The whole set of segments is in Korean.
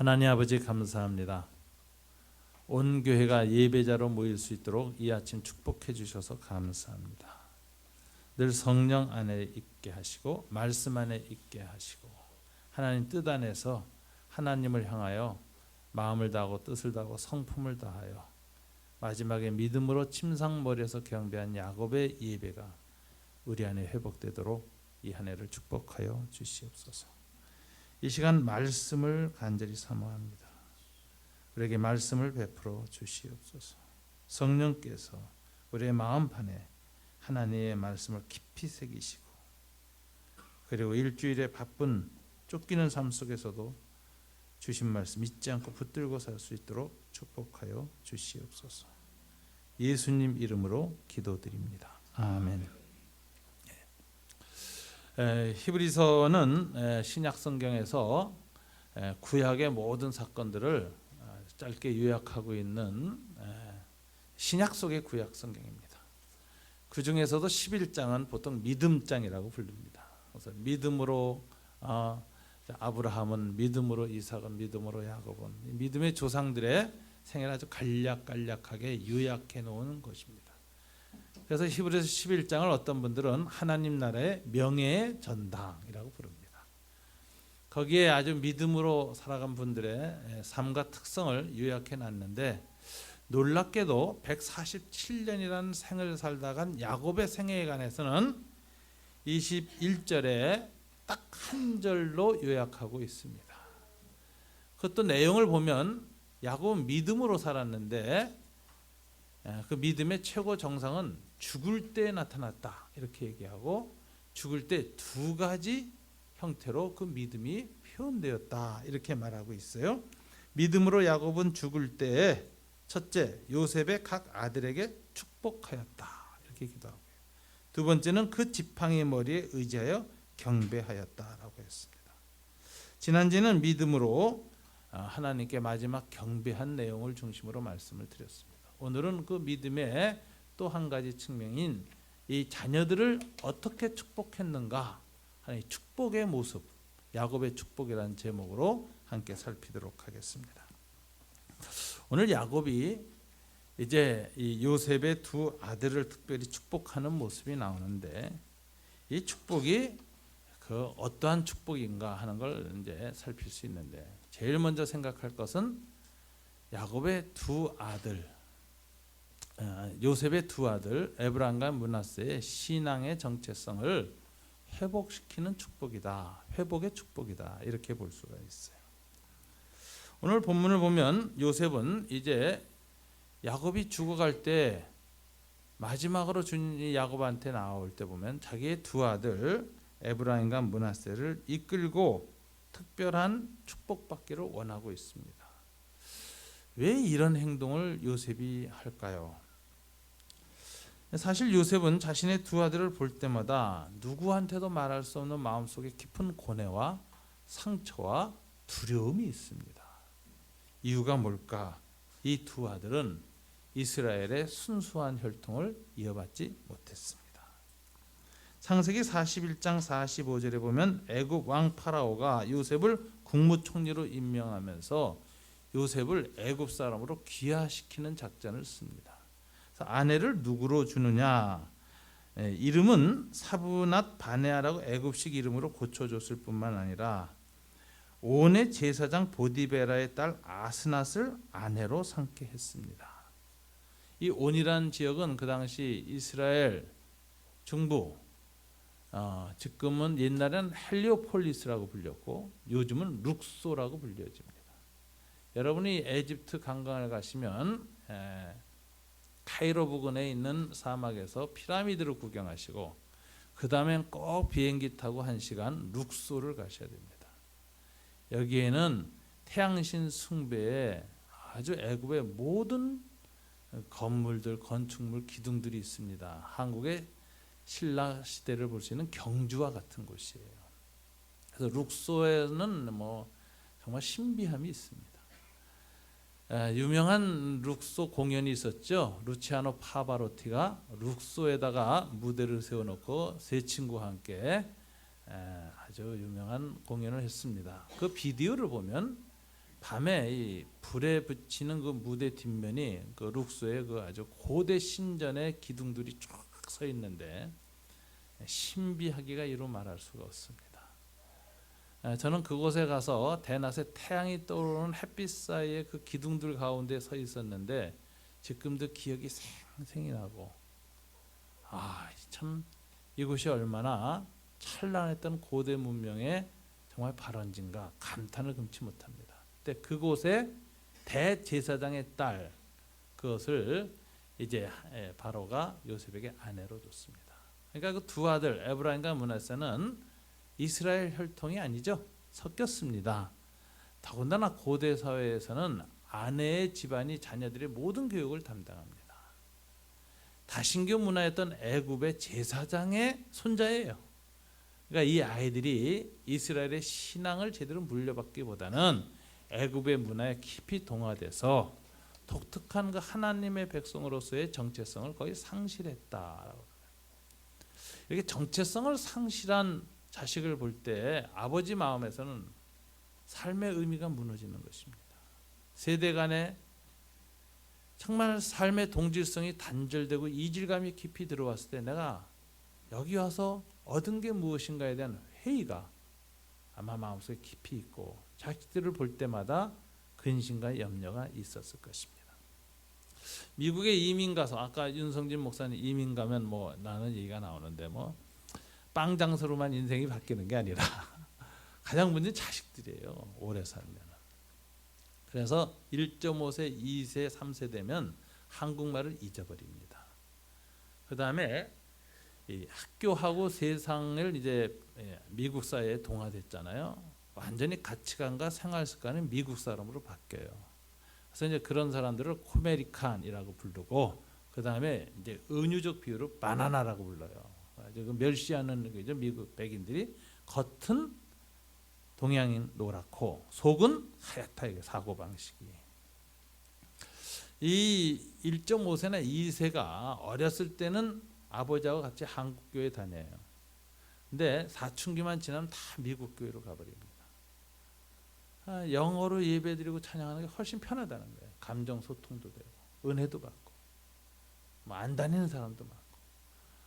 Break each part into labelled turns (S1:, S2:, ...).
S1: 하나님 아버지 감사합니다. 온 교회가 예배자로 모일 수 있도록 이 아침 축복해 주셔서 감사합니다. 늘 성령 안에 있게 하시고 말씀 안에 있게 하시고 하나님 뜻 안에서 하나님을 향하여 마음을 다하고 뜻을 다하고 성품을 다하여 마지막에 믿음으로 침상머리에서 경배한 야곱의 예배가 우리 안에 회복되도록 이 한 해를 축복하여 주시옵소서. 이 시간 말씀을 간절히 사모합니다. 우리에게 말씀을 베풀어 주시옵소서. 성령께서 우리의 마음판에 하나님의 말씀을 깊이 새기시고 그리고 일주일의 바쁜 쫓기는 삶 속에서도 주신 말씀 잊지 않고 붙들고 살 수 있도록 축복하여 주시옵소서. 예수님 이름으로 기도드립니다. 아멘. 히브리서는 신약 성경에서 구약의 모든 사건들을 짧게 요약하고 있는 신약 속의 구약 성경입니다. 그 중에서도 11장은 보통 믿음장이라고 부릅니다. 그래서 믿음으로 아브라함은 믿음으로 이삭은 믿음으로 야곱은 믿음의 조상들의 생애를 아주 간략간략하게 요약해 놓은 것입니다. 그래서 히브리서 11장을 어떤 분들은 하나님 나라의 명예의 전당이라고 부릅니다. 거기에 아주 믿음으로 살아간 분들의 삶과 특성을 요약해 놨는데 놀랍게도 147년이라는 생을 살다 간 야곱의 생애에 관해서는 21절에 딱 한 절로 요약하고 있습니다. 그것도 내용을 보면 야곱은 믿음으로 살았는데 그 믿음의 최고 정상은 죽을 때 나타났다 이렇게 얘기하고 죽을 때 두 가지 형태로 그 믿음이 표현되었다 이렇게 말하고 있어요. 믿음으로 야곱은 죽을 때에 첫째 요셉의 각 아들에게 축복하였다 이렇게 기도하고요. 두 번째는 그 지팡이 머리에 의지하여 경배하였다라고 했습니다. 지난주에는 믿음으로 하나님께 마지막 경배한 내용을 중심으로 말씀을 드렸습니다. 오늘은 그 믿음의 또 한 가지 측면인 이 자녀들을 어떻게 축복했는가 하는 축복의 모습, 야곱의 축복이라는 제목으로 함께 살피도록 하겠습니다. 오늘 야곱이 이제 이 요셉의 두 아들을 특별히 축복하는 모습이 나오는데 이 축복이 그 어떠한 축복인가 하는 걸 이제 살필 수 있는데 제일 먼저 생각할 것은 야곱의 두 아들 요셉의 두 아들 에브라임과 므낫세의 신앙의 정체성을 회복시키는 축복이다. 회복의 축복이다. 이렇게 볼 수가 있어요. 오늘 본문을 보면 요셉은 이제 야곱이 죽어갈 때 마지막으로 주님이 야곱한테 나올 때 보면 자기의 두 아들 에브라임과 므낫세를 이끌고 특별한 축복받기를 원하고 있습니다. 왜 이런 행동을 요셉이 할까요? 사실 요셉은 자신의 두 아들을 볼 때마다 누구한테도 말할 수 없는 마음속에 깊은 고뇌와 상처와 두려움이 있습니다. 이유가 뭘까? 이 두 아들은 이스라엘의 순수한 혈통을 이어받지 못했습니다. 창세기 41장 45절에 보면 애굽 왕 파라오가 요셉을 국무총리로 임명하면서 요셉을 애굽 사람으로 귀화시키는 작전을 씁니다. 그래서 아내를 누구로 주느냐? 이름은 사브낫 바네아라고 애굽식 이름으로 고쳐줬을 뿐만 아니라 온의 제사장 보디베라의 딸 아스낫을 아내로 삼게 했습니다. 이 온이라는 지역은 그 당시 이스라엘 중부, 지금은 옛날에는 헬리오폴리스라고 불렸고 요즘은 룩소라고 불려집니다. 여러분이 에집트 관광을 가시면 카이로 부근에 있는 사막에서 피라미드를 구경하시고 그 다음엔 꼭 비행기 타고 1시간 룩소를 가셔야 됩니다. 여기에는 태양신 숭배에 아주 애굽의 모든 건물들, 건축물, 기둥들이 있습니다. 한국의 신라 시대를 볼 수 있는 경주와 같은 곳이에요. 그래서 룩소에는 정말 신비함이 있습니다. 유명한 룩소 공연이 있었죠. 루치아노 파바로티가 룩소에다가 무대를 세워놓고 세 친구와 함께 아주 유명한 공연을 했습니다. 그 비디오를 보면 밤에 이 불에 붙이는 그 무대 뒷면이 그 룩소의 그 아주 고대 신전의 기둥들이 쭉 서 있는데 신비하기가 이루 말할 수가 없습니다. 저는 그곳에 가서 대낮에 태양이 떠오르는 햇빛 사이에 그 기둥들 가운데 서 있었는데 지금도 기억이 생생히 나고, 참 이곳이 얼마나 찬란했던 고대 문명의 정말 발원지인가 감탄을 금치 못합니다. 근데 그곳에 대제사장의 딸, 그것을 이제 바로가 요셉에게 아내로 줬습니다. 그러니까 그 두 아들 에브라임과 므낫세는 이스라엘 혈통이 아니죠. 섞였습니다. 더군다나 고대 사회에서는 아내의 집안이 자녀들의 모든 교육을 담당합니다. 다신교 문화였던 애굽의 제사장의 손자예요. 그러니까 이 아이들이 이스라엘의 신앙을 제대로 물려받기보다는 애굽의 문화에 깊이 동화돼서 독특한 그 하나님의 백성으로서의 정체성을 거의 상실했다. 이렇게 정체성을 상실한 자식을 볼 때 아버지 마음에서는 삶의 의미가 무너지는 것입니다. 세대 간에 정말 삶의 동질성이 단절되고 이질감이 깊이 들어왔을 때 내가 여기 와서 얻은 게 무엇인가에 대한 회의가 아마 마음속에 깊이 있고 자식들을 볼 때마다 근심과 염려가 있었을 것입니다. 미국에 이민 가서 아까 윤성진 목사님 이민 가면 뭐 나는 얘기가 나오는데 뭐 빵 장소로만 인생이 바뀌는 게 아니라 가장 문제는 자식들이에요. 오래 살면. 그래서 1.5세, 2세, 3세 되면 한국말을 잊어버립니다. 그 다음에 이 학교하고 세상을 이제 미국 사회에 동화됐잖아요. 완전히 가치관과 생활 습관은 미국 사람으로 바뀌어요. 그래서 이제 그런 사람들을 코메리칸이라고 부르고, 그 다음에 이제 은유적 비유로 바나나라고 불러요. 그 멸시하는 거죠. 미국 백인들이 겉은 동양인 노랗고 속은 하얗다, 이게 사고 방식이. 이 1.5세나 2세가 어렸을 때는 아버지하고 같이 한국 교회 다녀요. 근데 사춘기만 지나면 다 미국 교회로 가버립니다. 영어로 예배드리고 찬양하는 게 훨씬 편하다는 거예요. 감정 소통도 되고 은혜도 받고 뭐 안 다니는 사람도 많고.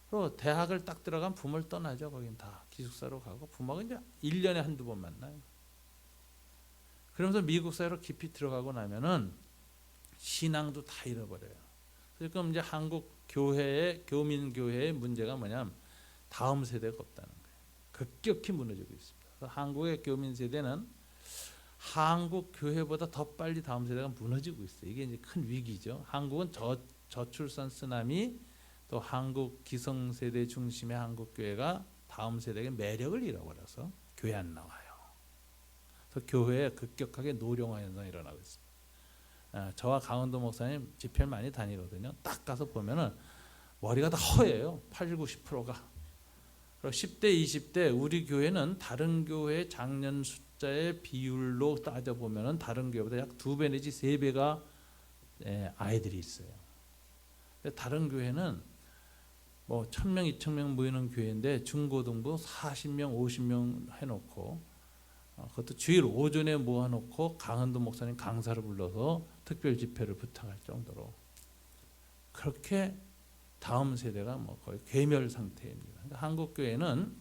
S1: 그리고 대학을 딱 들어가면 부모를 떠나죠. 거긴 다 기숙사로 가고 부모가 이제 1년에 한두 번 만나요. 그러면서 미국 사회로 깊이 들어가고 나면은 신앙도 다 잃어버려요. 그럼 이제 한국 교회의 교민 교회의 문제가 뭐냐면 다음 세대가 없다는 거예요. 급격히 무너지고 있습니다. 그래서 한국의 교민 세대는 한국 교회보다 더 빨리 다음 세대가 무너지고 있어요. 이게 이제 큰 위기죠. 한국은 저출산 쓰나미, 또 한국 기성세대 중심의 한국 교회가 다음 세대의 매력을 잃어버려서 교회 안 나와요. 그래서 교회에 급격하게 노령화 현상이 일어나고 있습니다. 저와 강원도 목사님 집회를 많이 다니거든요. 딱 가서 보면은 머리가 다 허예요. 80, 90%가. 그리고 10대, 20대 우리 교회는 다른 교회의 장년 숫자의 비율로 따져보면은 다른 교회보다 약 2배 내지 3배가 아이들이 있어요. 다른 교회는 뭐 1000명, 2000명 모이는 교회인데 중고등부 40명, 50명 해놓고 그것도 주일 오전에 모아놓고 강원도 목사님 강사를 불러서 특별 집회를 부탁할 정도로 그렇게 다음 세대가 뭐 거의 괴멸 상태입니다. 그러니까 한국 교회는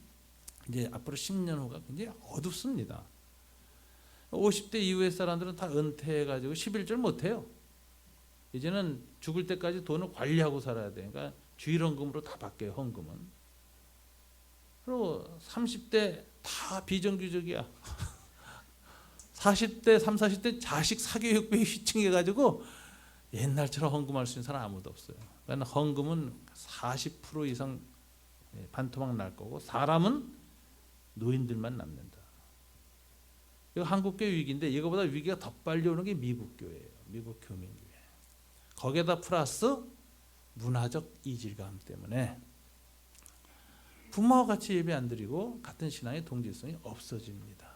S1: 이제 앞으로 10년 후가 굉장히 어둡습니다. 50대 이후의 사람들은 다 은퇴해가지고 11절 못해요. 이제는 죽을 때까지 돈을 관리하고 살아야 돼. 그러니까 주일헌금으로 다 바뀌어요. 헌금은. 그리고 30대 다 비정규직이야. 40대, 30, 40대 자식 사교육비 휘청해가지고 옛날처럼 헌금할 수 있는 사람 아무도 없어요. 그러니까 헌금은 40% 이상 반토막 날 거고 사람은 노인들만 남는다. 이거 한국교회 위기인데 이거보다 위기가 더 빨리 오는 게 미국 교회예요. 미국 교민교회. 거기에다 플러스 문화적 이질감 때문에 부모와 같이 예배 안 드리고 같은 신앙의 동질성이 없어집니다.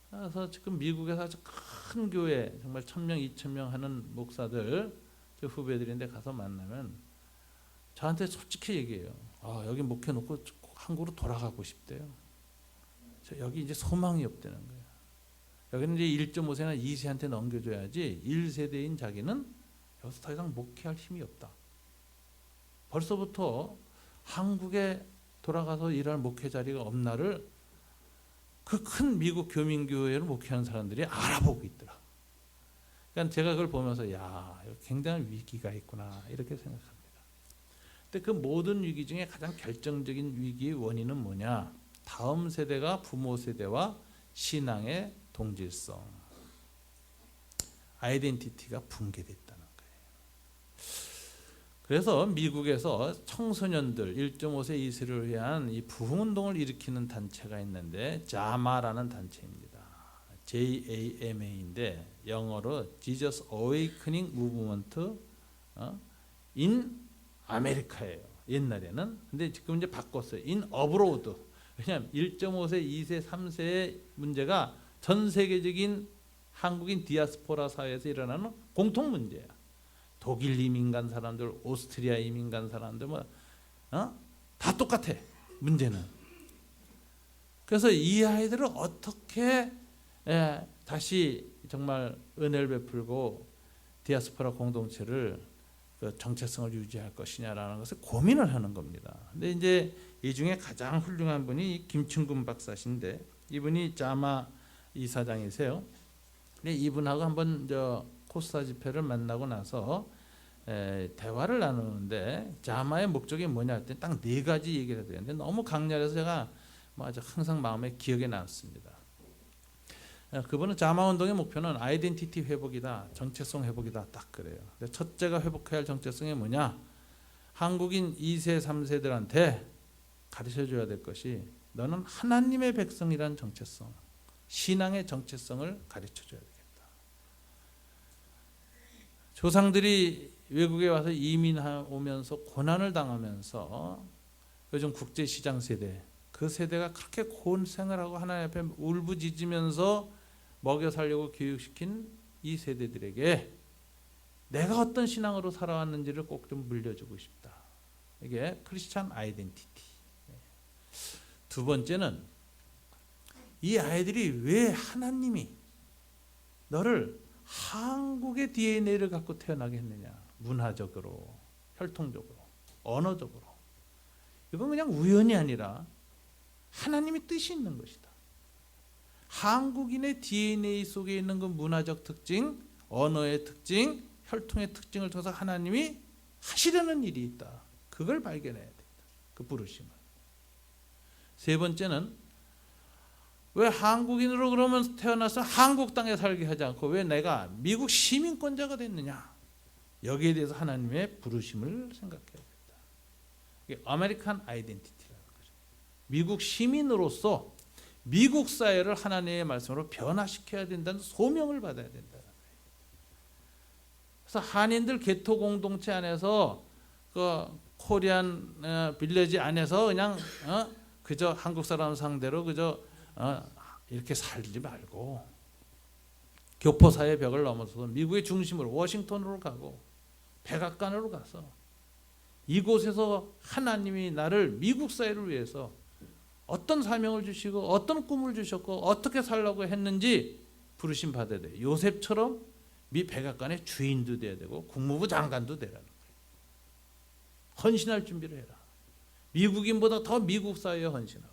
S1: 그래서 지금 미국에서 아주 큰 교회 정말 1000명, 2000명 하는 목사들 저 후배들인데 가서 만나면 저한테 솔직히 얘기해요. 여기 목회 놓고 한국으로 돌아가고 싶대요. 여기 이제 소망이 없다는 거예요. 여기는 이제 1.5세나 2세한테 넘겨줘야지 1세대인 자기는 여기서 더 이상 목회할 힘이 없다. 벌써부터 한국에 돌아가서 일할 목회 자리가 없나를 그 큰 미국 교민교회를 목회하는 사람들이 알아보고 있더라. 그러니까 제가 그걸 보면서 야, 굉장한 위기가 있구나 이렇게 생각합니다. 근데 그 모든 위기 중에 가장 결정적인 위기의 원인은 뭐냐? 다음 세대가 부모 세대와 신앙의 동질성, 아이덴티티가 붕괴됐다는 거예요. 그래서 미국에서 청소년들 1.5세 2세를 위한 이 부흥운동을 일으키는 단체가 있는데 자마라는 단체입니다. JAMA인데 영어로 Jesus Awakening Movement in America예요. 옛날에는. 근데 지금 이제 바꿨어요. In Abroad. 왜냐하면 1.5세, 2세, 3세의 문제가 전 세계적인 한국인 디아스포라 사회에서 일어나는 공통 문제야. 독일 이민 간 사람들, 오스트리아 이민 간 사람들 다 똑같아. 문제는. 그래서 이 아이들을 어떻게 다시 정말 은혜를 베풀고 디아스포라 공동체를 그 정체성을 유지할 것이냐라는 것을 고민을 하는 겁니다. 근데 이제 이 중에 가장 훌륭한 분이 김충근 박사신데 이분이 자마 이사장이세요. 근데 이분하고 한번 코스타 집회를 만나고 나서 대화를 나누는데 자마의 목적이 뭐냐 할 때 딱 4가지 얘기를 해야 되는데 너무 강렬해서 제가 아주 항상 마음에 기억에 남습니다. 그분은 자마 운동의 목표는 아이덴티티 회복이다, 정체성 회복이다 딱 그래요. 근데 첫째가 회복해야 할 정체성이 뭐냐? 한국인 2세, 3세들한테 가르쳐줘야 될 것이 너는 하나님의 백성이란 정체성, 신앙의 정체성을 가르쳐줘야 되겠다. 조상들이 외국에 와서 이민오면서 고난을 당하면서 요즘 국제시장 세대, 그 세대가 그렇게 고생을 하고 하나님 앞에 울부짖으면서 먹여 살려고 교육시킨 이 세대들에게 내가 어떤 신앙으로 살아왔는지를 꼭 좀 물려주고 싶다. 이게 크리스찬 아이덴티티. 두 번째는 이 아이들이 왜 하나님이 너를 한국의 DNA를 갖고 태어나게 했느냐. 문화적으로, 혈통적으로, 언어적으로. 이건 그냥 우연이 아니라 하나님의 뜻이 있는 것이다. 한국인의 DNA 속에 있는 그 문화적 특징, 언어의 특징, 혈통의 특징을 통해서 하나님이 하시려는 일이 있다. 그걸 발견해야 된다. 그 부르심을. 세 번째는 왜 한국인으로 그러면 태어나서 한국 땅에 살게 하지 않고 왜 내가 미국 시민권자가 됐느냐. 여기에 대해서 하나님의 부르심을 생각해야 된다. 이게 아메리칸 아이덴티티라는 거죠. 미국 시민으로서 미국 사회를 하나님의 말씀으로 변화시켜야 된다는 소명을 받아야 된다는 거예요. 그래서 한인들 개토 공동체 안에서 그 코리안 빌리지 안에서 그냥 그저 한국 사람 상대로 그저 이렇게 살지 말고 교포사의 벽을 넘어서서 미국의 중심으로 워싱턴으로 가고 백악관으로 가서 이곳에서 하나님이 나를 미국 사회를 위해서 어떤 사명을 주시고 어떤 꿈을 주셨고 어떻게 살라고 했는지 부르심 받아야 돼. 요셉처럼 미 백악관의 주인도 돼야 되고 국무부 장관도 되라는 거예요. 헌신할 준비를 해라. 미국인보다 더 미국 사회에 헌신하고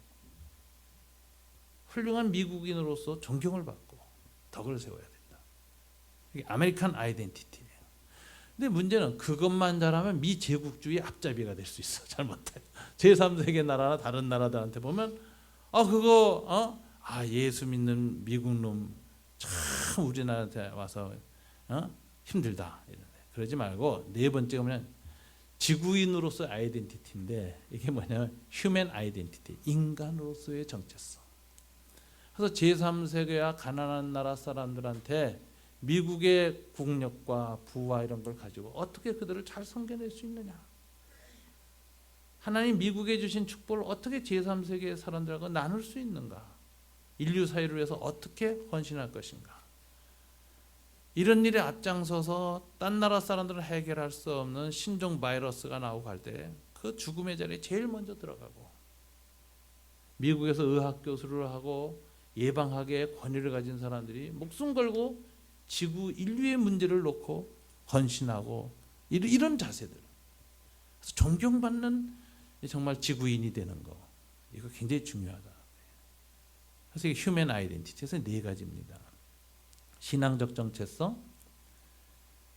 S1: 훌륭한 미국인으로서 존경을 받고 덕을 세워야 된다. 이게 아메리칸 아이덴티티예요. 근데 문제는 그것만 잘하면 미제국주의 앞잡이가 될 수 있어. 잘못해. 제3세계 나라나 다른 나라들한테 보면 예수 믿는 미국 놈 참 우리나라한테 와서 힘들다. 이러네. 그러지 말고 네 번째가 뭐냐 지구인으로서의 아이덴티티인데 이게 뭐냐면 휴먼 아이덴티티, 인간으로서의 정체성. 그래서 제3세계와 가난한 나라 사람들한테 미국의 국력과 부와 이런 걸 가지고 어떻게 그들을 잘 섬겨낼 수 있느냐. 하나님 미국에 주신 축복을 어떻게 제3세계의 사람들하고 나눌 수 있는가. 인류 사회를 위해서 어떻게 헌신할 것인가. 이런 일에 앞장서서 딴 나라 사람들은 해결할 수 없는 신종 바이러스가 나오고 갈 때 그 죽음의 자리에 제일 먼저 들어가고 미국에서 의학 교수를 하고 예방학의 권위를 가진 사람들이 목숨 걸고 지구 인류의 문제를 놓고 헌신하고 이런 자세들. 그래서 존경받는 정말 지구인이 되는 거. 이거 굉장히 중요하다. 그래서 이게 휴먼 아이덴티티에서 4가지입니다. 신앙적 정체성,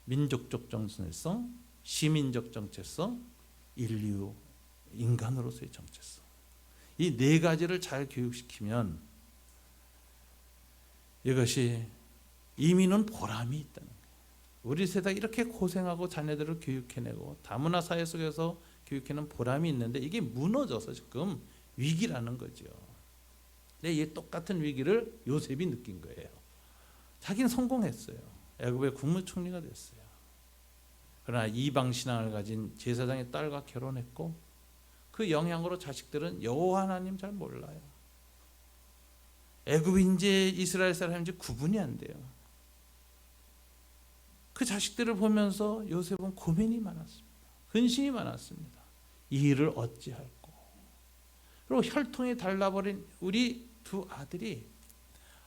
S1: 민족적 정체성, 시민적 정체성, 인류, 인간으로서의 정체성. 이 4가지를 잘 교육시키면 이것이 이민은 보람이 있다는 거예요. 우리 세대 이렇게 고생하고 자녀들을 교육해내고 다문화 사회 속에서 교육해내는 보람이 있는데 이게 무너져서 지금 위기라는 거죠. 근데 이 똑같은 위기를 요셉이 느낀 거예요. 자기는 성공했어요. 애굽의 국무총리가 됐어요. 그러나 이방 신앙을 가진 제사장의 딸과 결혼했고 그 영향으로 자식들은 여호와 하나님 잘 몰라요. 애굽인지 이스라엘 사람인지 구분이 안 돼요. 그 자식들을 보면서 요셉은 고민이 많았습니다. 근심이 많았습니다. 이 일을 어찌할꼬. 그리고 혈통이 달라버린 우리 2 아들이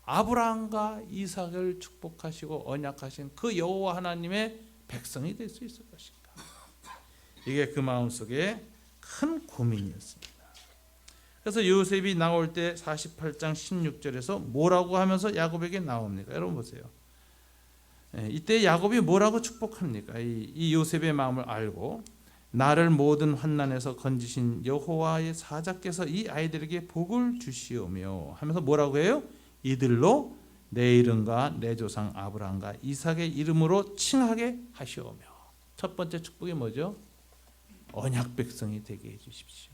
S1: 아브라함과 이삭을 축복하시고 언약하신 그 여호와 하나님의 백성이 될 수 있을 것인가. 이게 그 마음속에 큰 고민이었습니다. 그래서 요셉이 나올 때 48장 16절에서 뭐라고 하면서 야곱에게 나옵니까? 여러분 보세요. 이때 야곱이 뭐라고 축복합니까? 이 요셉의 마음을 알고 나를 모든 환난에서 건지신 여호와의 사자께서 이 아이들에게 복을 주시오며 하면서 뭐라고 해요? 이들로 내 이름과 내 조상 아브라함과 이삭의 이름으로 칭하게 하시오며. 첫 번째 축복이 뭐죠? 언약 백성이 되게 해 주십시오.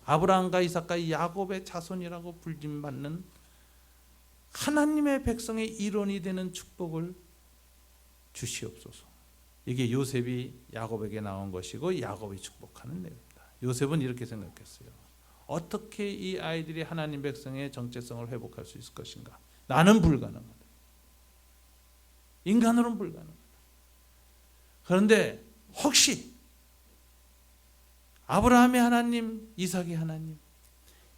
S1: 아브라함과 이삭과 야곱의 자손이라고 불림받는 하나님의 백성의 일원이 되는 축복을 주시옵소서. 이게 요셉이 야곱에게 나온 것이고 야곱이 축복하는 내용입니다. 요셉은 이렇게 생각했어요. 어떻게 이 아이들이 하나님 백성의 정체성을 회복할 수 있을 것인가? 나는 불가능하다. 인간으로는 불가능하다. 그런데 혹시 아브라함의 하나님, 이삭의 하나님,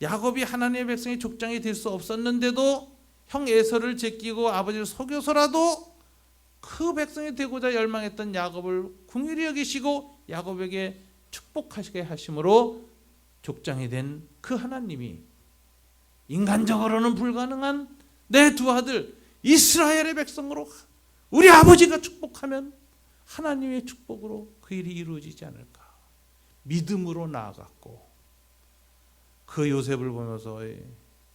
S1: 야곱이 하나님의 백성의 족장이 될 수 없었는데도 형 에서를 제끼고 아버지를 속여서라도 그 백성이 되고자 열망했던 야곱을 긍휼히 여기시고 야곱에게 축복하시게 하심으로 족장이 된 그 하나님이 인간적으로는 불가능한 내 2 아들 이스라엘의 백성으로 우리 아버지가 축복하면 하나님의 축복으로 그 일이 이루어지지 않을까. 믿음으로 나아갔고 그 요셉을 보면서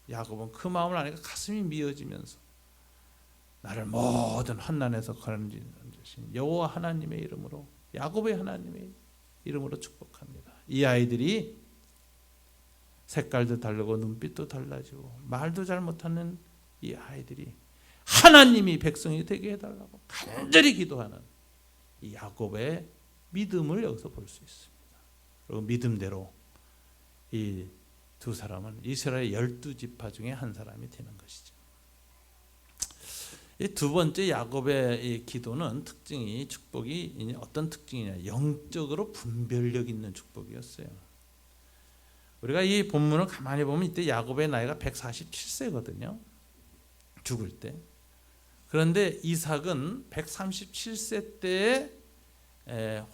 S1: 야곱은 그 마음을 아니까 가슴이 미어지면서 나를 모든 환난에서 건지신 여호와 하나님의 이름으로 야곱의 하나님의 이름으로 축복합니다. 이 아이들이 색깔도 다르고 눈빛도 달라지고 말도 잘 못하는 이 아이들이 하나님이 백성이 되게 해달라고 간절히 기도하는 이 야곱의 믿음을 여기서 볼 수 있습니다. 그리고 믿음대로 이 2 사람은 이스라엘 12지파 중에 한 사람이 되는 것이죠. 이 2번째 야곱의 이 기도는 특징이 축복이 어떤 특징이냐? 영적으로 분별력 있는 축복이었어요. 우리가 이 본문을 가만히 보면 이때 야곱의 나이가 147세거든요. 죽을 때. 그런데 이삭은 137세 때에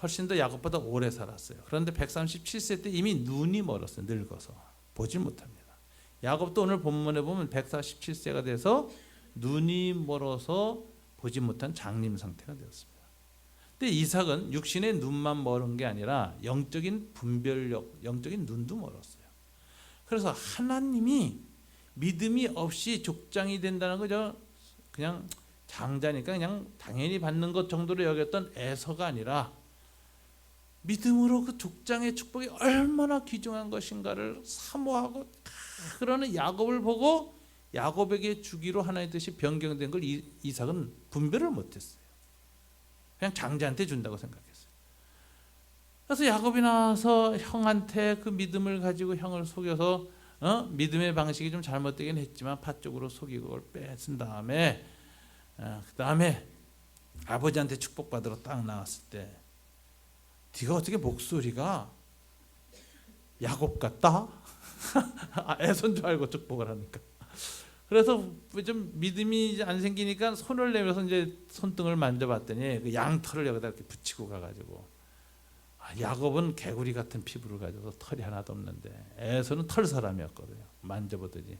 S1: 훨씬 더 야곱보다 오래 살았어요. 그런데 137세 때 이미 눈이 멀었어요. 늙어서 보질 못합니다. 야곱도 오늘 본문에 보면 147세가 돼서 눈이 멀어서 보지 못한 장님 상태가 되었습니다. 근데 이삭은 육신의 눈만 멀은 게 아니라 영적인 분별력, 영적인 눈도 멀었어요. 그래서 하나님이 믿음이 없이 족장이 된다는 거죠. 그냥 장자니까 그냥 당연히 받는 것 정도로 여겼던 에서가 아니라 믿음으로 그 족장의 축복이 얼마나 귀중한 것인가를 사모하고 그러는 야곱을 보고 야곱에게 주기로 하나님의 뜻이 변경된 걸 이삭은 분별을 못했어요. 그냥 장자한테 준다고 생각했어요. 그래서 야곱이 나와서 형한테 그 믿음을 가지고 형을 속여서 믿음의 방식이 좀 잘못되긴 했지만 팥쪽으로 속이고 그걸 뺏은 다음에 그 다음에 아버지한테 축복받으러 딱 나왔을 때 네가 어떻게 목소리가 야곱 같다? 에서인 줄 알고 축복을 하니까 그래서 좀 믿음이 안 생기니까 손을 내밀어서 이제 손등을 만져봤더니 그 양털을 여기다 이렇게 붙이고 가가지고, 야곱은 개구리 같은 피부를 가져서 털이 하나도 없는데 에서는 털 사람이었거든요. 만져보더니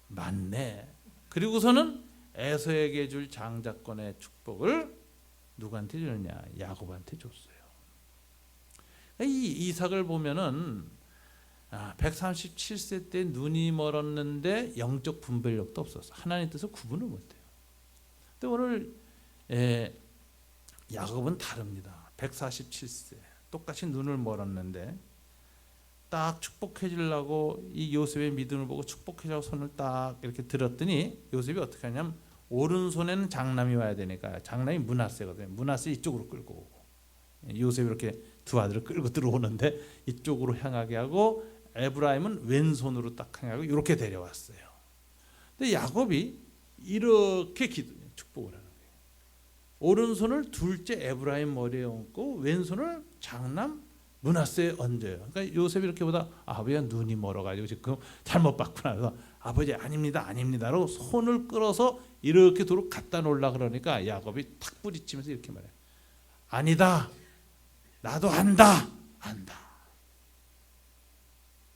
S1: 맞네. 그리고서는 에서에게 줄 장자권의 축복을 누구한테 주느냐? 야곱한테 줬어요. 이 이삭을 보면은 137세 때 눈이 멀었는데 영적 분별력도 없었어. 하나님 뜻을 구분을 못해요. 근데 오늘 야곱은 다릅니다. 147세 똑같이 눈을 멀었는데 딱 축복해 주려고 이 요셉의 믿음을 보고 축복해 주려고 손을 딱 이렇게 들었더니 요셉이 어떻게 하냐면 오른손에는 장남이 와야 되니까 장남이 므낫세거든요. 므낫세 이쪽으로 끌고 오고, 요셉이 이렇게 두 아들을 끌고 들어오는데 이쪽으로 향하게 하고 에브라임은 왼손으로 딱 향하고 이렇게 데려왔어요. 근데 야곱이 이렇게 축복을 하는 거예요. 오른손을 둘째 에브라임 머리에 얹고 왼손을 장남 므낫세에 얹어요. 그러니까 요셉이 이렇게 보다 아버지가 눈이 멀어가지고 지금 잘못 봤구나. 그래서 아버지 아닙니다 아닙니다로 손을 끌어서 이렇게 도로 갖다 놓으려 그러니까 야곱이 탁 부딪히면서 이렇게 말해요. 아니다. 나도 안다.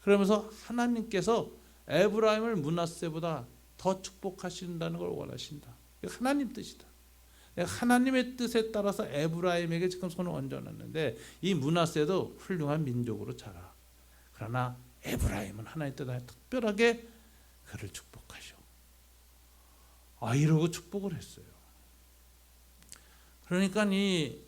S1: 그러면서 하나님께서 에브라임을 므낫세보다 더 축복하신다는 걸 원하신다. 하나님 뜻이다. 내가 하나님의 뜻에 따라서 에브라임에게 지금 손을 얹어놨는데 이 므낫세도 훌륭한 민족으로 자라. 그러나 에브라임은 하나님 뜻에 특별하게 그를 축복하셔. 이러고 축복을 했어요. 그러니까 이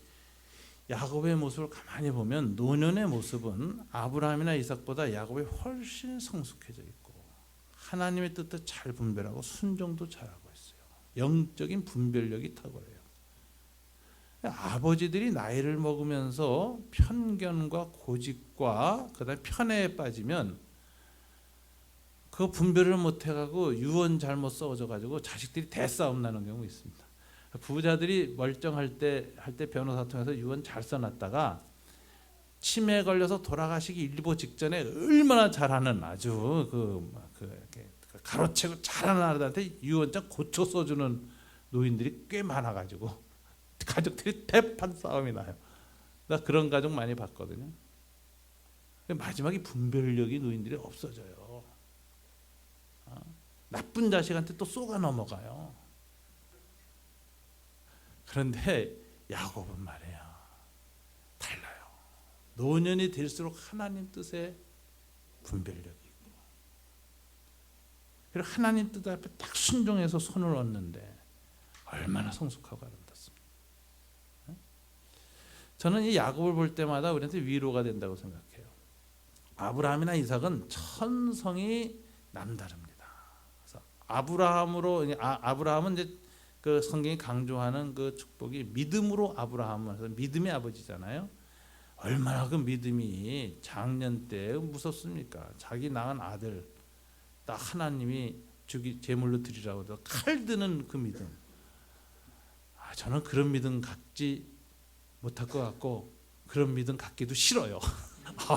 S1: 야곱의 모습을 가만히 보면 노년의 모습은 아브라함이나 이삭보다 야곱이 훨씬 성숙해져 있고 하나님의 뜻도 잘 분별하고 순종도 잘하고 있어요. 영적인 분별력이 탁월해요. 아버지들이 나이를 먹으면서 편견과 고집과 그다음에 편애에 빠지면 그 분별을 못해가고 유언 잘못 써져가지고 자식들이 대싸움 나는 경우 있습니다. 부자들이 멀쩡할 때 변호사 통해서 유언 잘 써놨다가 치매에 걸려서 돌아가시기 일보 직전에 얼마나 잘하는 아주 가로채고 잘하는 아들한테 유언장 고쳐 써주는 노인들이 꽤 많아가지고 가족들이 대판 싸움이 나요. 나 그런 가족 많이 봤거든요. 마지막에 분별력이 노인들이 없어져요. 나쁜 자식한테 또 쏘가 넘어가요. 그런데 야곱은 말이야 달라요. 노년이 될수록 하나님 뜻에 분별력이 있고, 그리고 하나님 뜻 앞에 딱 순종해서 손을 얹는데 얼마나 성숙하고 아름답습니까? 저는 이 야곱을 볼 때마다 우리한테 위로가 된다고 생각해요. 아브라함이나 이삭은 천성이 남다릅니다. 그래서 아브라함은 이제 그 성경이 강조하는 그 축복이 믿음으로 아브라함은 믿음의 아버지잖아요. 얼마나 그 믿음이 작년 때 무섭습니까? 자기 낳은 아들 딱 하나님이 제물로 드리라고 해서 칼 드는 그 믿음. 저는 그런 믿음 갖지 못할 것 같고 그런 믿음 갖기도 싫어요.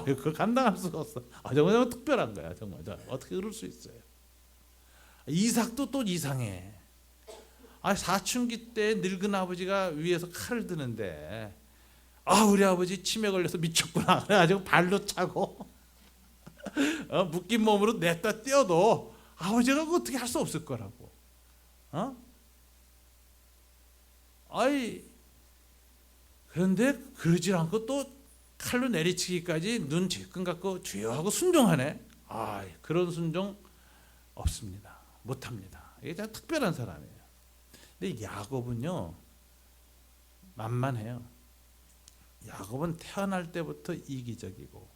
S1: 그걸 감당할 수가 없어. 정말 특별한 거야. 정말 어떻게 그럴 수 있어요? 이삭도 또 이상해. 사춘기 때 늙은 아버지가 위에서 칼을 드는데 우리 아버지 치매 걸려서 미쳤구나. 그래가지고 발로 차고 묶인 몸으로 냈다 떼어도 아버지가 어떻게 할 수 없을 거라고. 그런데 그러질 않고 또 칼로 내리치기까지 눈 질끈 갖고 주여 하고 순종하네. 그런 순종 없습니다. 못합니다. 이게 참 특별한 사람이에요. 근데 야곱은요 만만해요. 야곱은 태어날 때부터 이기적이고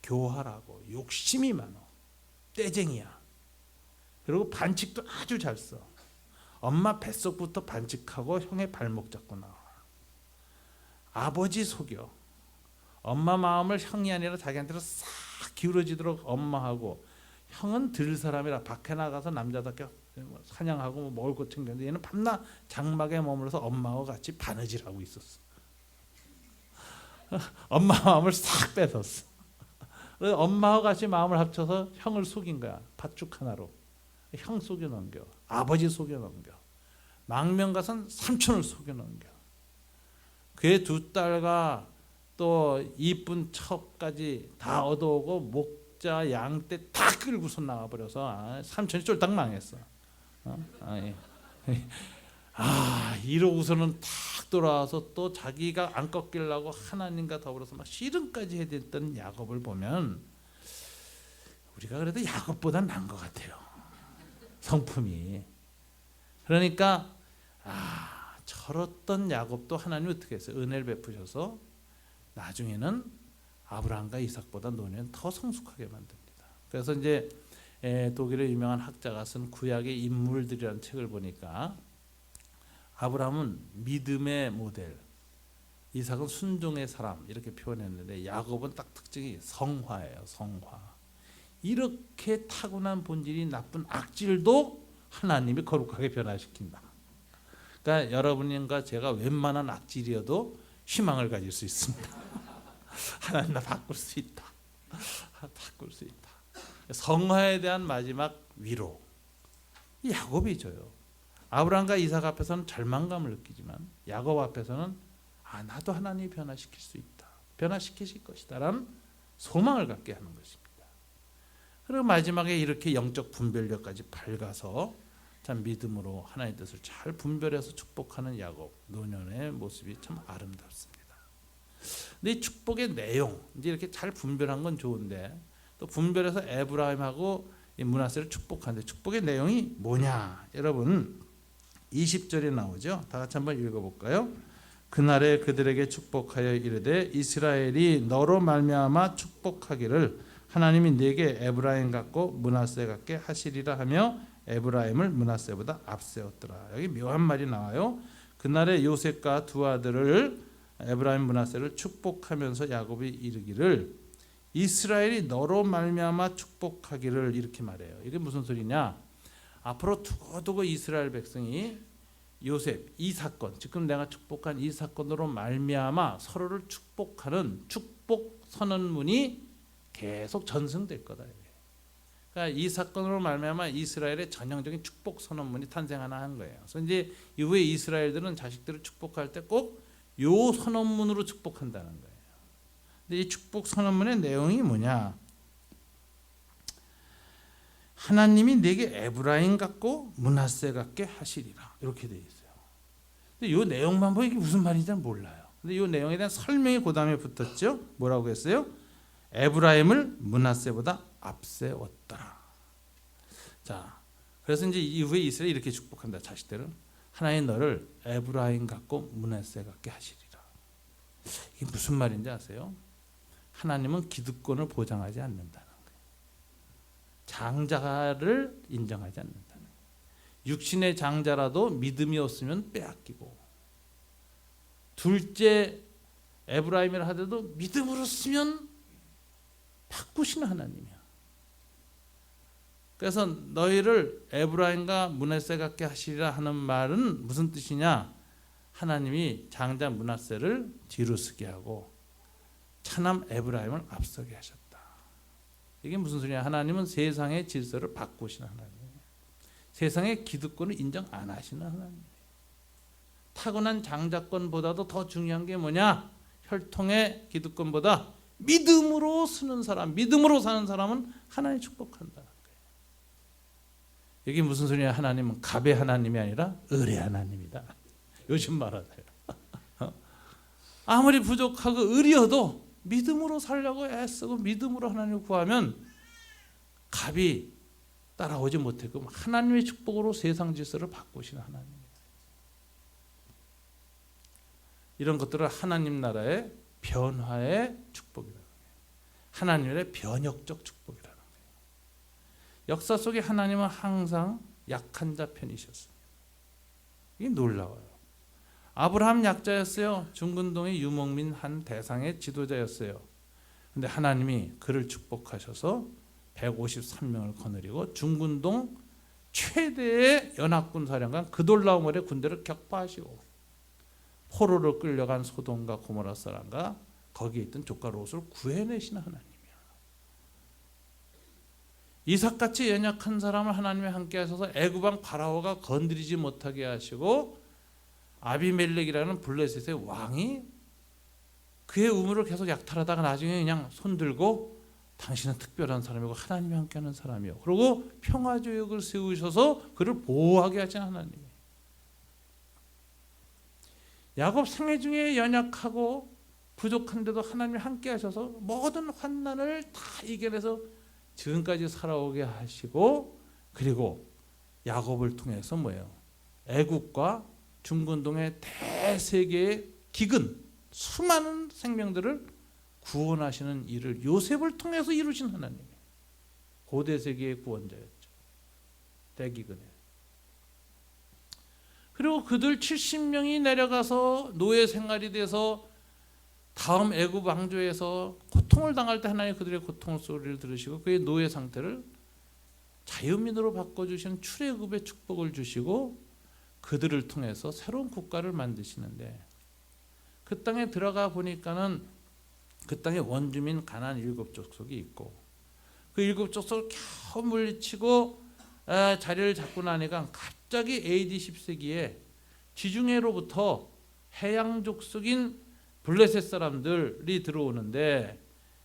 S1: 교활하고 욕심이 많아. 떼쟁이야. 그리고 반칙도 아주 잘 써. 엄마 뱃속부터 반칙하고 형의 발목 잡고 나와. 아버지 속여. 엄마 마음을 형이 아니라 자기한테로 싹 기울어지도록 엄마하고, 형은 들 사람이라 밖에 나가서 남자답게 사냥하고 먹을 것 챙겼는데 얘는 밤낮 장막에 머물러서 엄마와 같이 바느질하고 있었어. 엄마 마음을 싹 뺏었어. 그래서 엄마와 같이 마음을 합쳐서 형을 속인 거야. 팥죽 하나로. 형 속여 넘겨, 아버지 속여 넘겨, 망명가선 삼촌을 속여 넘겨, 그의 두 딸과 또 이쁜 첩까지 다 얻어오고 목자 양떼 다 끌고서 나가버려서 삼촌이 쫄딱 망했어. 이러고서는 탁 돌아와서 또 자기가 안 꺾이려고 하나님과 더불어서 막 씨름까지 해야 됐던 야곱을 보면 우리가 그래도 야곱보단 나은 것 같아요, 성품이. 그러니까 저렇던 야곱도 하나님이 어떻게 했어요? 은혜를 베푸셔서 나중에는 아브라함과 이삭보다 노년은 더 성숙하게 만듭니다. 그래서 이제 독일의 유명한 학자가 쓴 구약의 인물들이라는 책을 보니까 아브라함은 믿음의 모델, 이삭은 순종의 사람 이렇게 표현했는데 야곱은 딱 특징이 성화예요. 성화. 이렇게 타고난 본질이 나쁜 악질도 하나님이 거룩하게 변화시킨다. 그러니까 여러분과 제가 웬만한 악질이어도 희망을 가질 수 있습니다. 하나님 나 바꿀 수 있다. 바꿀 수 있다. 성화에 대한 마지막 위로 야곱이 줘요. 아브라함과 이삭 앞에서는 절망감을 느끼지만 야곱 앞에서는 나도 하나님이 변화시킬 수 있다, 변화시키실 것이다 라는 소망을 갖게 하는 것입니다. 그리고 마지막에 이렇게 영적 분별력까지 밝아서 참 믿음으로 하나님의 뜻을 잘 분별해서 축복하는 야곱 노년의 모습이 참 아름답습니다. 근데 이 축복의 내용 이제 이렇게 잘 분별한 건 좋은데 또 분별해서 에브라임하고 이 므낫세를 축복하는데 축복의 내용이 뭐냐? 여러분 20절에 나오죠. 다 같이 한번 읽어볼까요? 그날에 그들에게 축복하여 이르되 이스라엘이 너로 말미암아 축복하기를 하나님이 네게 에브라임 같고 므낫세 같게 하시리라 하며 에브라임을 므낫세보다 앞세웠더라. 여기 묘한 말이 나와요. 그날에 요셉과 두 아들을 에브라임 므낫세를 축복하면서 야곱이 이르기를 이스라엘이 너로 말미암아 축복하기를 이렇게 말해요. 이게 무슨 소리냐? 앞으로 두고두고 이스라엘 백성이 요셉 이 사건, 지금 내가 축복한 이 사건으로 말미암아 서로를 축복하는 축복 선언문이 계속 전승될 거다. 그러니까 이 사건으로 말미암아 이스라엘의 전형적인 축복 선언문이 탄생하나 한 거예요. 그래서 이제 이후에 이스라엘들은 자식들을 축복할 때 꼭 요 선언문으로 축복한다는 거예요. 근데 이 축복 선언문의 내용이 뭐냐? 하나님이 네게 에브라임 같고 므낫세 같게 하시리라 이렇게 되어 있어요. 근데 이 내용만 보면 이게 무슨 말인지 몰라요. 근데 이 내용에 대한 설명이 그 다음에 붙었죠. 뭐라고 했어요? 에브라임을 므낫세보다 앞세웠더라. 자, 그래서 이제 이후에 이스라엘이 이렇게 축복한다. 자식들은 하나님 너를 에브라임 같고 므낫세 같게 하시리라. 이게 무슨 말인지 아세요? 하나님은 기득권을 보장하지 않는다는 거예요. 장자를 인정하지 않는다는 거예요. 육신의 장자라도 믿음이 없으면 빼앗기고 둘째 에브라임이라 하더라도 믿음으로 쓰면 바꾸시는 하나님이야. 그래서 너희를 에브라임과 므낫세 같게 하시리라 하는 말은 무슨 뜻이냐? 하나님이 장자 므낫세를 뒤로 서게 하고 차남 에브라임을 앞서게 하셨다. 이게 무슨 소리냐? 하나님은 세상의 질서를 바꾸시는 하나님이에요. 세상의 기득권을 인정 안 하시는 하나님이에요. 타고난 장자권보다도 더 중요한 게 뭐냐? 혈통의 기득권보다 믿음으로 쓰는 사람, 믿음으로 사는 사람은 하나님 축복한다. 이게 무슨 소리냐? 하나님은 갑의 하나님이 아니라 을의 하나님이다. 요즘 말하세요. 아무리 부족하고 을이어도 믿음으로 살려고 애쓰고 믿음으로 하나님을 구하면 갑이 따라오지 못했고 하나님의 축복으로 세상 질서를 바꾸시는 하나님입니다. 이런 것들을 하나님 나라의 변화의 축복이라는 거예요. 하나님의 변혁적 축복이라는 거예요. 역사 속에 하나님은 항상 약한 자 편이셨습니다. 이게 놀라워요. 아브라함 약자였어요. 중근동의 유목민 한 대상의 지도자였어요. 근데 하나님이 그를 축복하셔서 153명을 거느리고 중근동 최대의 연합군 사령관 그돌라오멜의 군대를 격파하시고 포로로 끌려간 소돔과 고모라 사람과 거기에 있던 조카 롯을 구해내시는 하나님이야. 이삭같이 연약한 사람을 하나님이 함께 하셔서 애굽 왕 바라오가 건드리지 못하게 하시고 아비멜렉이라는 블레셋의 왕이 그의 우물을 계속 약탈하다가 나중에 그냥 손들고 당신은 특별한 사람이고 하나님이 함께하는 사람이요. 그리고 평화조약을 세우셔서 그를 보호하게 하신 하나님. 야곱 생애 중에 연약하고 부족한데도 하나님이 함께하셔서 모든 환난을 다 이겨내서 지금까지 살아오게 하시고, 그리고 야곱을 통해서 뭐예요? 애국과 중근동의 대세계의 기근 수많은 생명들을 구원하시는 일을 요셉을 통해서 이루신 하나님, 고대 세계의 구원자였죠. 대기근에. 그리고 그들 70명이 내려가서 노예 생활이 돼서 다음 애굽 왕조에서 고통을 당할 때 하나님 그들의 고통 소리를 들으시고 그의 노예 상태를 자유민으로 바꿔주시는 출애굽의 축복을 주시고 그들을 통해서 새로운 국가를 만드시는데, 그 땅에 들어가 보니까는 그 땅의 원주민 가나안 7족속이 있고, 그 7족속을 겨우 물리치고 자리를 잡고 나니까 갑자기 AD 10세기에 지중해로부터 해양 족속인 블레셋 사람들이 들어오는데,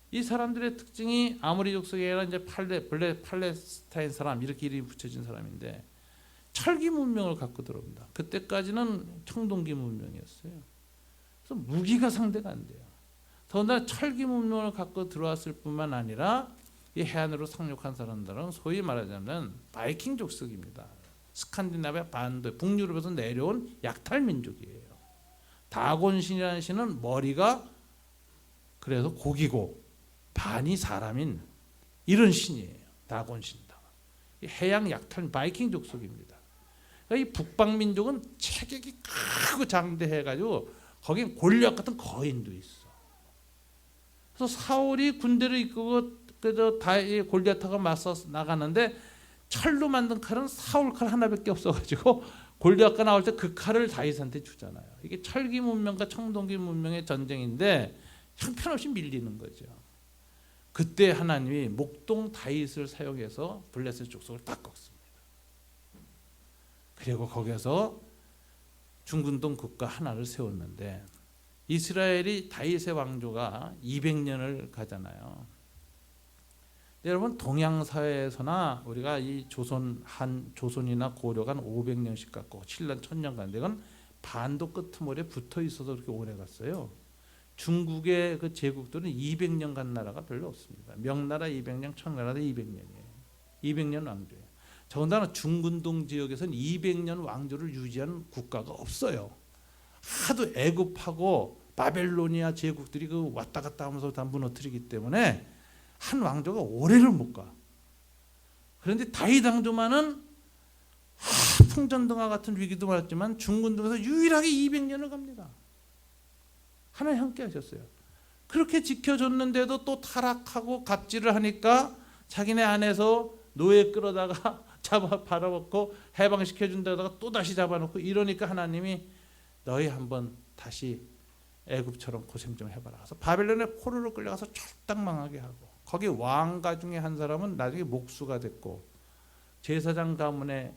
S1: 이 사람들의 특징이 아모리 족속이 아니라 이제 팔레스타인 사람 이렇게 이름이 붙여진 사람인데 철기 문명을 갖고 들어옵니다. 그때까지는 청동기 문명이었어요. 그래서 무기가 상대가 안 돼요. 더군다나 철기 문명을 갖고 들어왔을 뿐만 아니라 이 해안으로 상륙한 사람들은 소위 말하자면 바이킹 족속입니다. 스칸디나비아 반도 북유럽에서 내려온 약탈 민족이에요. 다곤신이라는 신은 머리가 그래서 고기고 반이 사람인 이런 신이에요. 다곤신다. 해양 약탈 바이킹 족속입니다. 그러니까 이 북방 민족은 체격이 크고 장대해가지고 거긴 골리앗 같은 거인도 있어. 그래서 사울이 군대를 이끌고 그래서 골리앗하고 맞서 나가는데 철로 만든 칼은 사울 칼 하나밖에 없어가지고 골리앗가 나올 때 그 칼을 다윗한테 주잖아요. 이게 철기 문명과 청동기 문명의 전쟁인데 형편없이 밀리는 거죠. 그때 하나님이 목동 다윗을 사용해서 블레셋 족속을 딱 꺾습니다. 그리고 거기서 중근동 국가 하나를 세웠는데, 이스라엘이 다윗의 왕조가 200년을 가잖아요. 여러분 동양 사회에서나 우리가 이 조선이나 고려가 한 500년씩 갔고 7년 1000년 갔는데 이건 반도 끄트머리에 붙어 있어서 그렇게 오래 갔어요. 중국의 그 제국들은 200년 간 나라가 별로 없습니다. 명나라 200년, 청나라 200년이에요. 200년 왕조예요. 더군다나 중근동 지역에서는 200년 왕조를 유지한 국가가 없어요. 하도 애굽하고 바벨로니아 제국들이 그 왔다 갔다 하면서 다 무너뜨리기 때문에 한 왕조가 오래를 못 가. 그런데 다윗 왕조만은 풍전등화 같은 위기도 많았지만 중근동에서 유일하게 200년을 갑니다. 하나님 함께 하셨어요. 그렇게 지켜줬는데도 또 타락하고 갑질을 하니까 자기네 안에서 노예 끌어다가 잡아 팔아먹고 해방시켜준다다가 또 다시 잡아놓고 이러니까 하나님이 너희 한번 다시 애굽처럼 고생 좀 해봐라. 그래서 바벨론에 포로로 끌려가서 쫄딱 망하게 하고, 거기 왕가 중에 한 사람은 나중에 목수가 됐고, 제사장 가문의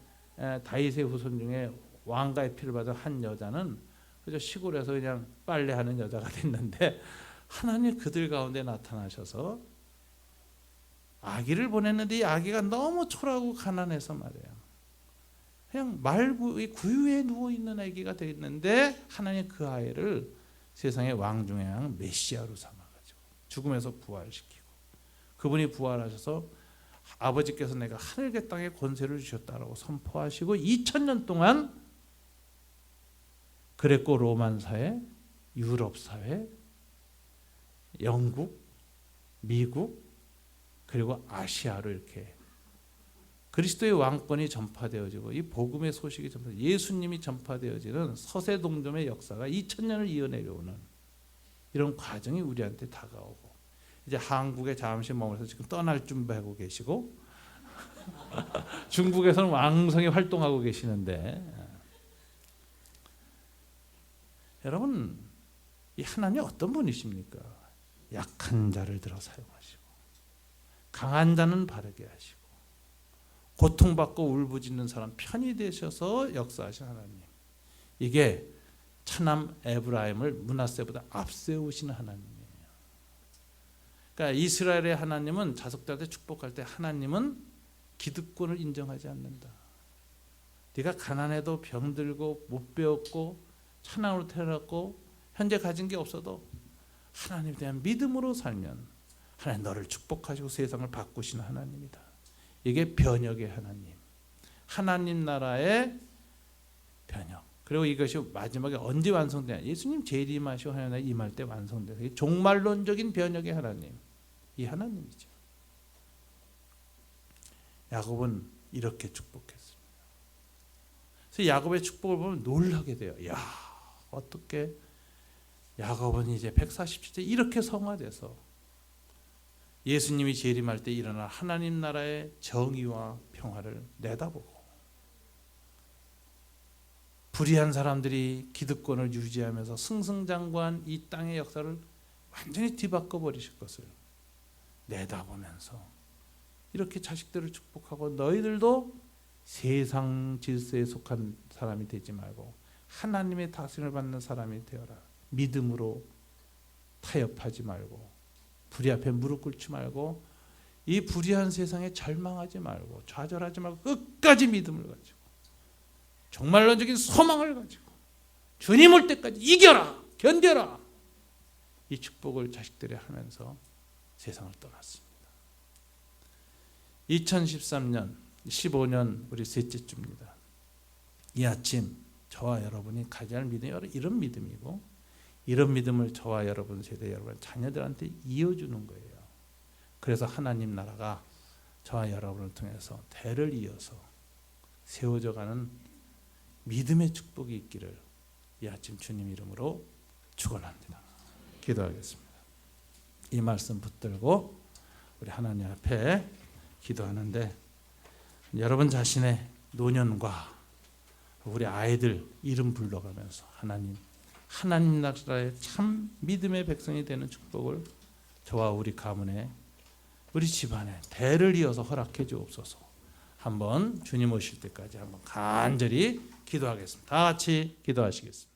S1: 다윗의 후손 중에 왕가의 피를 받은 한 여자는 그저 시골에서 그냥 빨래하는 여자가 됐는데 하나님 그들 가운데 나타나셔서 아기를 보냈는데 이 아기가 너무 초라하고 가난해서 말이에요. 그냥 구유에 누워있는 아기가 됐는데 하나님 그 아이를 세상의 왕 중의 왕 메시아로 삼아가지고 죽음에서 부활시키고, 그분이 부활하셔서 아버지께서 내가 하늘과 땅에 권세를 주셨다라고 선포하시고 2000년 동안 그레코 로만 사회, 유럽 사회, 영국, 미국, 그리고 아시아로 이렇게 그리스도의 왕권이 전파되어지고 이 복음의 소식이 예수님이 전파되어지는 서세동점의 역사가 2000년을 이어내려오는 이런 과정이 우리한테 다가오고, 이제 한국에 잠시 머물러서 지금 떠날 준비하고 계시고 중국에서는 왕성히 활동하고 계시는데, 여러분 이 하나님이 어떤 분이십니까? 약한 자를 들어 사용하시고 강한 자는 바르게 하시고 고통받고 울부짖는 사람 편히 되셔서 역사하신 하나님. 이게 차남 에브라임을 므낫세보다 앞세우시는 하나님이에요. 그러니까 이스라엘의 하나님은 자석들한테 축복할 때 하나님은 기득권을 인정하지 않는다. 네가 가난해도 병들고 못 배웠고 천황으로 태어났고 현재 가진 게 없어도 하나님에 대한 믿음으로 살면 하나님 너를 축복하시고 세상을 바꾸시는 하나님이다. 이게 변혁의 하나님, 하나님 나라의 변혁. 그리고 이것이 마지막에 언제 완성되냐? 예수님 재림하시고 하나님 임할 때 완성돼요. 종말론적인 변혁의 하나님, 이 하나님이죠. 야곱은 이렇게 축복했습니다. 그래서 야곱의 축복을 보면 놀라게 돼요. 야, 어떻게 야곱은 이제 147세 이렇게 성화돼서 예수님이 재림할 때 일어날 하나님 나라의 정의와 평화를 내다보고 불의한 사람들이 기득권을 유지하면서 승승장구한 이 땅의 역사를 완전히 뒤바꿔 버리실 것을 내다보면서 이렇게 자식들을 축복하고 너희들도 세상 질서에 속한 사람이 되지 말고 하나님의 다스림을 받는 사람이 되어라. 믿음으로 타협하지 말고 불의 앞에 무릎 꿇지 말고 이 불의한 세상에 절망하지 말고 좌절하지 말고 끝까지 믿음을 가지고 종말론적인 소망을 가지고 주님 올 때까지 이겨라, 견뎌라. 이 축복을 자식들이 하면서 세상을 떠났습니다. 2013년 15년 우리 셋째 주입니다. 이 아침 저와 여러분이 가져야 할 믿음이 이런 믿음이고 이런 믿음을 저와 여러분 세대 여러분 자녀들한테 이어주는 거예요. 그래서 하나님 나라가 저와 여러분을 통해서 대를 이어서 세워져 가는 믿음의 축복이 있기를 이 아침 주님 이름으로 축원합니다. 기도하겠습니다. 이 말씀 붙들고 우리 하나님 앞에 기도하는데 여러분 자신의 노년과 우리 아이들 이름 불러가면서 하나님 나라의 참 믿음의 백성이 되는 축복을 저와 우리 가문에 우리 집안에 대를 이어서 허락해 주옵소서. 한번 주님 오실 때까지 한번 간절히 기도하겠습니다. 다 같이 기도하시겠습니다.